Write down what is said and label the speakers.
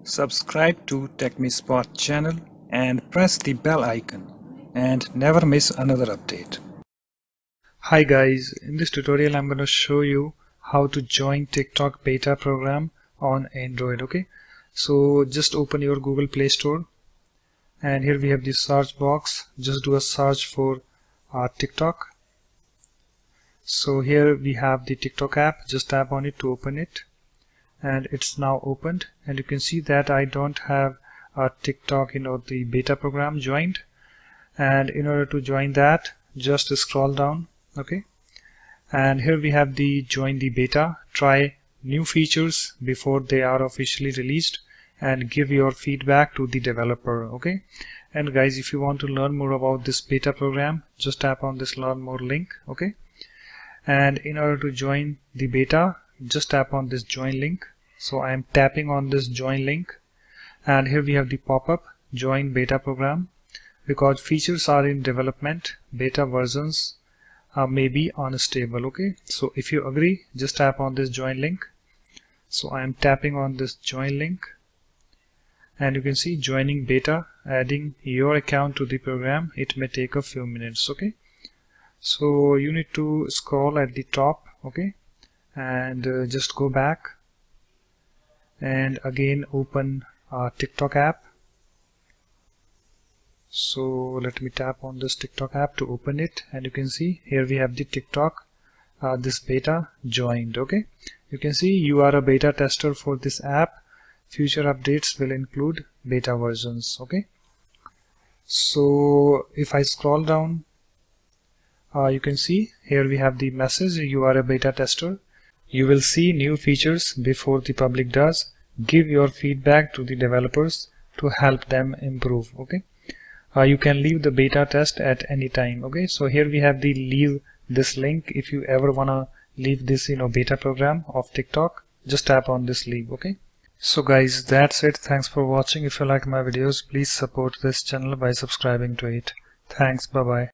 Speaker 1: Subscribe to TechMeSpot channel and press the bell icon and never miss another update. Hi guys, in this tutorial I'm going to show you how to join TikTok beta program on Android. Okay, so just open your Google Play Store and here we have the search box. Just do a search for TikTok. So here we have the TikTok app. Just tap on it to open it. And it's now opened, and you can see that I don't have a TikTok the beta program joined. And in order to join that, just scroll down. Okay, and here we have the join the beta. Try new features before they are officially released and give your feedback to the developer. Okay, and guys, if you want to learn more about this beta program, just tap on this learn more link. Okay, and in order to join the beta, just tap on this join link. So I am tapping on this join link, and here we have the pop-up join beta program. Because features are in development, beta versions may be unstable. Okay, so if you agree, just tap on this join link. So I am tapping on this join link, and you can see joining beta, adding your account to the program. It may take a few minutes. Okay, so you need to scroll at the top. Okay, and just go back and again open TikTok app. So let me tap on this TikTok app to open it, and you can see here we have the TikTok this beta joined. Okay, you can see you are a beta tester for this app. Future updates will include beta versions. Okay, so if I scroll down, you can see here we have the message, you are a beta tester. You will see new features before the public does. Give your feedback to the developers to help them improve. Okay, you can leave the beta test at any time. Okay, so here we have the leave this link. If you ever wanna leave this beta program of TikTok, just tap on this leave. Okay, so guys, that's it. Thanks for watching. If you like my videos, please support this channel by subscribing to it. Thanks. Bye bye.